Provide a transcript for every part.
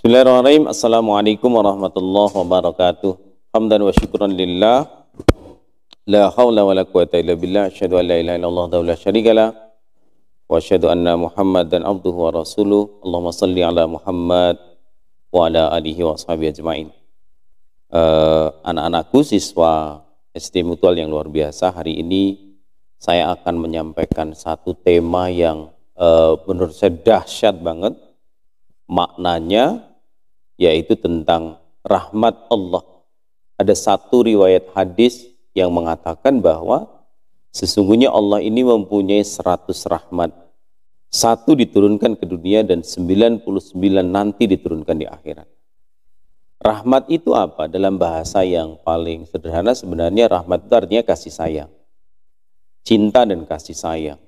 Bismillahirrahmanirrahim. Assalamualaikum warahmatullahi wabarakatuh. Hamdan wa syukran lillah. La hawla wa la quwata illa billah. Asyhadu an la ilaha illallah wa la syarikalah. Wa asyhadu anna Muhammadan abduhu wa rasuluh. Allahumma salli ala Muhammad wa ala alihi wa ashabihi ajma'in. Anak-anakku, siswa SD Mutual yang luar biasa, hari ini saya akan menyampaikan satu tema yang menurut saya dahsyat banget maknanya, yaitu tentang rahmat Allah. Ada satu riwayat hadis yang mengatakan bahwa sesungguhnya Allah ini mempunyai 100 rahmat. Satu diturunkan ke dunia dan 99 nanti diturunkan di akhirat. Rahmat itu apa? Dalam bahasa yang paling sederhana sebenarnya rahmat itu artinya kasih sayang. Cinta dan kasih sayang.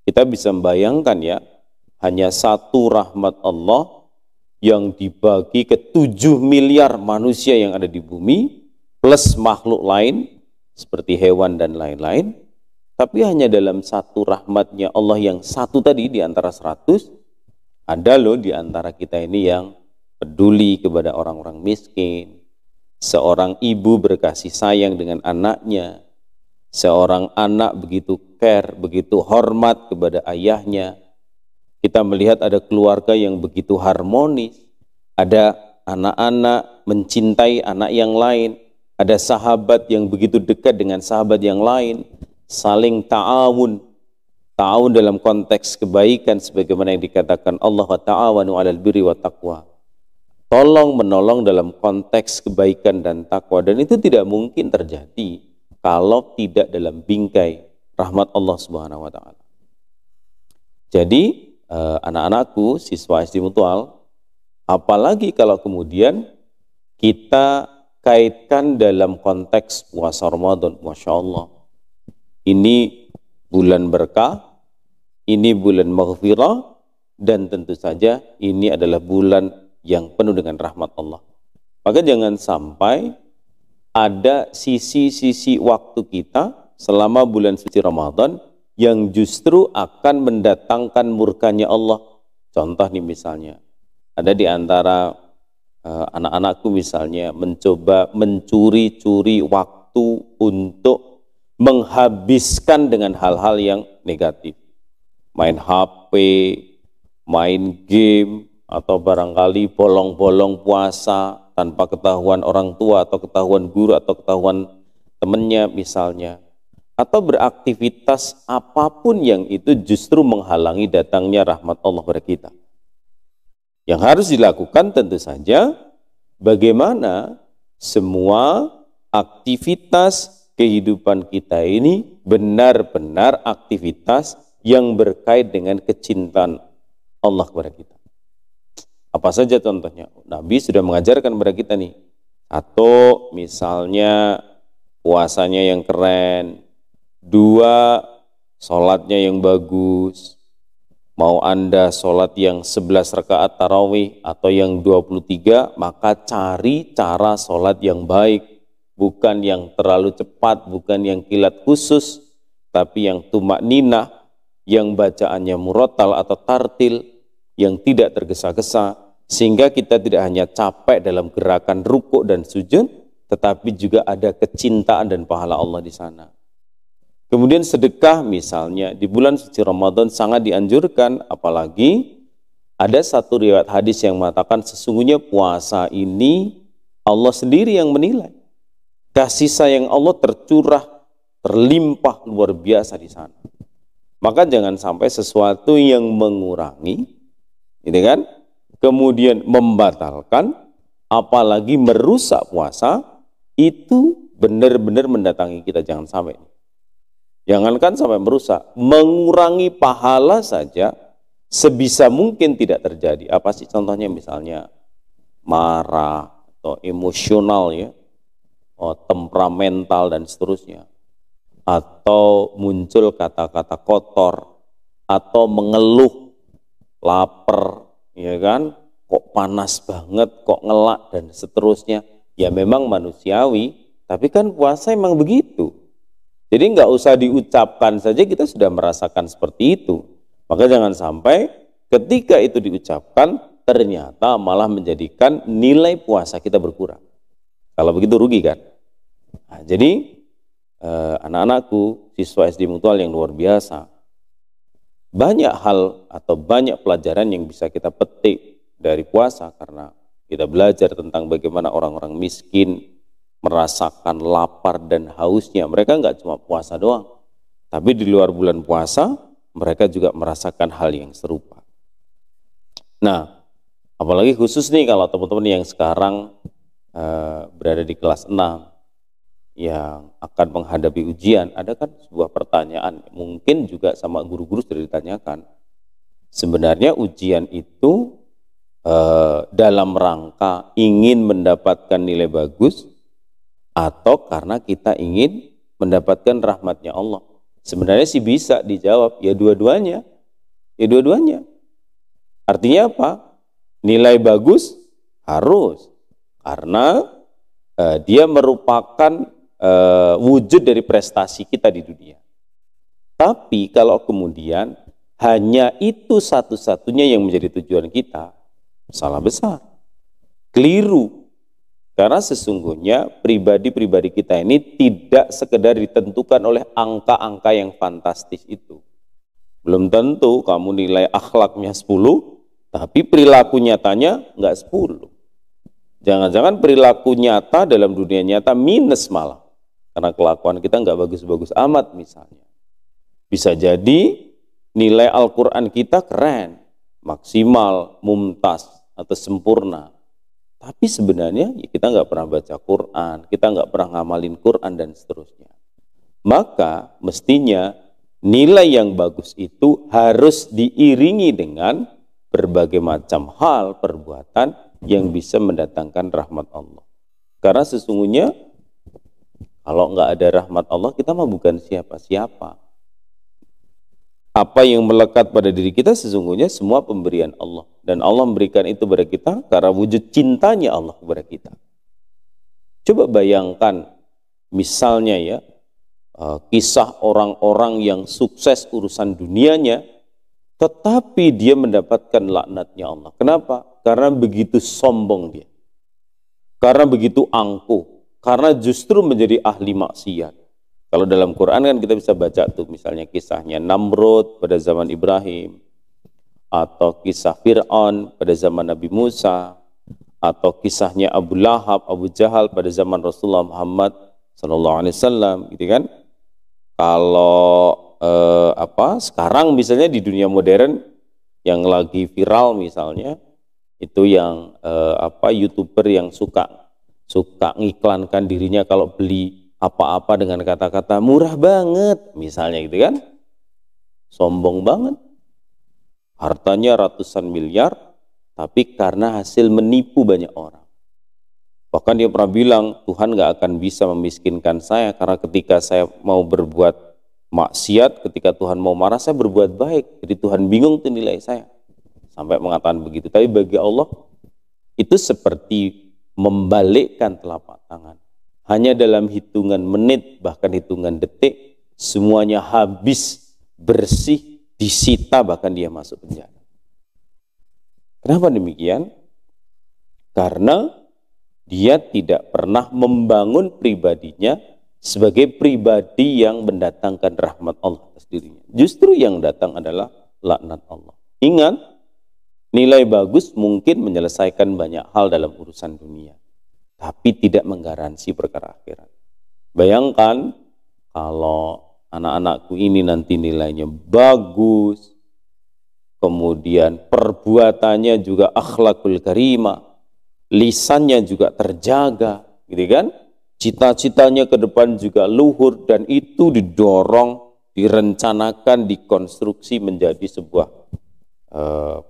Kita bisa membayangkan ya, hanya satu rahmat Allah yang dibagi ke 7 miliar manusia yang ada di bumi, plus makhluk lain, seperti hewan dan lain-lain. Tapi hanya dalam satu rahmatnya Allah yang satu tadi di antara 100, ada loh di antara kita ini yang peduli kepada orang-orang miskin. Seorang ibu berkasih sayang dengan anaknya. Seorang anak begitu care, begitu hormat kepada ayahnya. Kita melihat ada keluarga yang begitu harmonis, ada anak-anak mencintai anak yang lain, ada sahabat yang begitu dekat dengan sahabat yang lain, saling ta'awun. Ta'awun dalam konteks kebaikan sebagaimana yang dikatakan Allah, wa ta'awanu 'alal birri wa taqwa. Tolong menolong dalam konteks kebaikan dan takwa, dan itu tidak mungkin terjadi kalau tidak dalam bingkai rahmat Allah Subhanahu wa taala. Jadi anak-anakku, siswa SD Mutual, apalagi kalau kemudian kita kaitkan dalam konteks puasa Ramadan. Masya Allah, ini bulan berkah, ini bulan maghfirah, dan tentu saja ini adalah bulan yang penuh dengan rahmat Allah. Maka jangan sampai ada sisi-sisi waktu kita selama bulan suci Ramadan yang justru akan mendatangkan murkanya Allah. Contoh nih misalnya, ada di antara anak-anakku misalnya mencoba mencuri-curi waktu untuk menghabiskan dengan hal-hal yang negatif. Main HP, main game, atau barangkali bolong-bolong puasa tanpa ketahuan orang tua atau ketahuan guru atau ketahuan temannya misalnya. Atau beraktivitas apapun yang itu justru menghalangi datangnya rahmat Allah kepada kita. Yang harus dilakukan tentu saja bagaimana semua aktivitas kehidupan kita ini benar-benar aktivitas yang berkait dengan kecintaan Allah kepada kita. Apa saja contohnya? Nabi sudah mengajarkan kepada kita nih. Atau misalnya puasanya yang keren, 2, sholatnya yang bagus. Mau Anda sholat yang 11 rakaat tarawih atau yang 23, maka cari cara sholat yang baik. Bukan yang terlalu cepat, bukan yang kilat khusus, tapi yang tumak ninah, yang bacaannya murattal atau tartil, yang tidak tergesa-gesa, sehingga kita tidak hanya capek dalam gerakan rukuk dan sujud, tetapi juga ada kecintaan dan pahala Allah di sana. Kemudian sedekah misalnya di bulan suci Ramadan sangat dianjurkan, apalagi ada satu riwayat hadis yang mengatakan sesungguhnya puasa ini Allah sendiri yang menilai. Kasih sayang Allah tercurah, terlimpah luar biasa di sana. Maka jangan sampai sesuatu yang mengurangi, gitu kan, kemudian membatalkan, apalagi merusak puasa, itu benar-benar mendatangi kita. Jangan sampai. Jangankan sampai merusak, mengurangi pahala saja sebisa mungkin tidak terjadi. Apa sih contohnya? Misalnya marah atau emosional ya, temperamental dan seterusnya, atau muncul kata-kata kotor, atau mengeluh lapar, ya kan, kok panas banget, kok ngelak dan seterusnya. Ya memang manusiawi, tapi kan puasa emang begitu. Jadi nggak usah diucapkan saja kita sudah merasakan seperti itu. Maka jangan sampai ketika itu diucapkan ternyata malah menjadikan nilai puasa kita berkurang. Kalau begitu rugi kan? Nah, jadi anak-anakku, siswa SD Mutual yang luar biasa, banyak hal atau banyak pelajaran yang bisa kita petik dari puasa, karena kita belajar tentang bagaimana orang-orang miskin merasakan lapar dan hausnya. Mereka nggak cuma puasa doang, tapi di luar bulan puasa mereka juga merasakan hal yang serupa. Nah, apalagi khusus nih kalau teman-teman yang sekarang berada di kelas 6 yang akan menghadapi ujian, ada kan sebuah pertanyaan, mungkin juga sama guru-guru sudah ditanyakan. Sebenarnya ujian itu dalam rangka ingin mendapatkan nilai bagus atau karena kita ingin mendapatkan rahmatnya Allah? Sebenarnya sih bisa dijawab, ya dua-duanya. Ya dua-duanya. Artinya apa? Nilai bagus harus, karena dia merupakan wujud dari prestasi kita di dunia. Tapi kalau kemudian hanya itu satu-satunya yang menjadi tujuan kita, salah besar, keliru. Karena sesungguhnya pribadi-pribadi kita ini tidak sekedar ditentukan oleh angka-angka yang fantastis itu. Belum tentu kamu nilai akhlaknya 10, tapi perilaku nyatanya nggak 10. Jangan-jangan perilaku nyata dalam dunia nyata minus malah. Karena kelakuan kita nggak bagus-bagus amat misalnya. Bisa jadi nilai Al-Quran kita keren, maksimal, mumtaz, atau sempurna. Tapi sebenarnya ya kita nggak pernah baca Quran, kita nggak pernah ngamalin Quran dan seterusnya. Maka mestinya nilai yang bagus itu harus diiringi dengan berbagai macam hal, perbuatan yang bisa mendatangkan rahmat Allah. Karena sesungguhnya kalau nggak ada rahmat Allah, kita mah bukan siapa-siapa. Apa yang melekat pada diri kita sesungguhnya semua pemberian Allah. Dan Allah memberikan itu kepada kita karena wujud cintanya Allah kepada kita. Coba bayangkan misalnya ya, kisah orang-orang yang sukses urusan dunianya, tetapi dia mendapatkan laknatnya Allah. Kenapa? Karena begitu sombong dia. Karena begitu angkuh. Karena justru menjadi ahli maksiat. Kalau dalam Quran kan kita bisa baca tuh misalnya kisahnya Namrud pada zaman Ibrahim, atau kisah Fir'aun pada zaman Nabi Musa, atau kisahnya Abu Lahab, Abu Jahal pada zaman Rasulullah Muhammad SAW, gitu kan? Kalau sekarang misalnya di dunia modern yang lagi viral misalnya itu yang YouTuber yang suka ngiklankan dirinya kalau beli apa-apa dengan kata-kata murah banget misalnya, gitu kan? Sombong banget, hartanya ratusan miliar, tapi karena hasil menipu banyak orang. Bahkan dia pernah bilang, Tuhan gak akan bisa memiskinkan saya karena ketika saya mau berbuat maksiat, ketika Tuhan mau marah, saya berbuat baik. Jadi Tuhan bingung tuh nilai saya. Sampai mengatakan begitu. Tapi bagi Allah, itu seperti membalikkan telapak tangan. Hanya dalam hitungan menit, bahkan hitungan detik, semuanya habis, bersih, disita, bahkan dia masuk penjara. Kenapa demikian? Karena dia tidak pernah membangun pribadinya sebagai pribadi yang mendatangkan rahmat Allah atas dirinya. Justru yang datang adalah laknat Allah. Ingat, nilai bagus mungkin menyelesaikan banyak hal dalam urusan dunia, tapi tidak menggaransi perkara akhirat. Bayangkan kalau anak-anakku ini nanti nilainya bagus, kemudian perbuatannya juga akhlakul karimah, lisannya juga terjaga, gitu kan? Cita-citanya ke depan juga luhur, dan itu didorong, direncanakan, dikonstruksi menjadi sebuah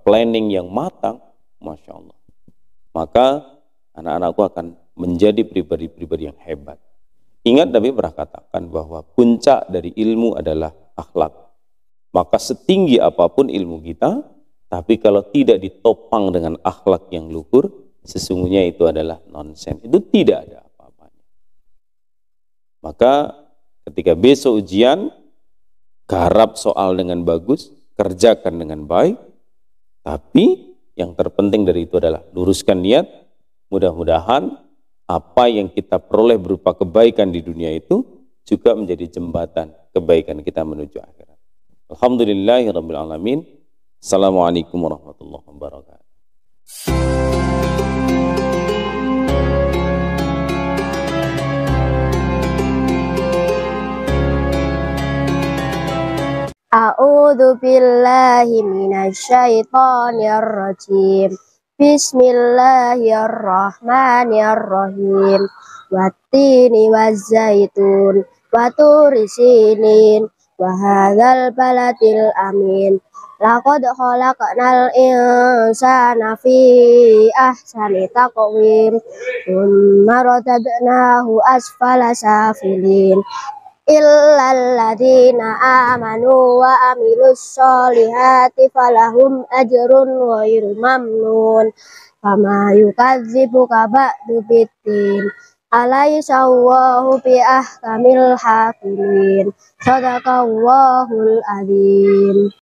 planning yang matang, Masya Allah. Maka anak-anakku akan menjadi pribadi-pribadi yang hebat. Ingat Nabi pernah katakan bahwa puncak dari ilmu adalah akhlak. Maka setinggi apapun ilmu kita, tapi kalau tidak ditopang dengan akhlak yang luhur, sesungguhnya itu adalah nonsen. Itu tidak ada apa-apanya. Maka ketika besok ujian, garap soal dengan bagus, kerjakan dengan baik, tapi Yang terpenting dari itu adalah luruskan niat. Mudah-mudahan apa yang kita peroleh berupa kebaikan di dunia itu juga menjadi jembatan kebaikan kita menuju akhirat. Alhamdulillahirabbil alamin. Assalamualaikum warahmatullahi wabarakatuh. A'udzu billahi minasyaitonir rajim. Bismillahirrahmanirrahim. Wattini wazzaitun wa turi sinin wa hadzal baladil amin. Laqad khalaqnal insana fi ahsani taqwim. Tsumma radadnahu asfala safilin. Illal ladzina amanu wa amilus solihati falahum ajrun ghairu mamnun. Fama yukadzibuka ba'du biddin. Alaysa Allahu bi ahkamil hakimin. Shadaqallahul adzim.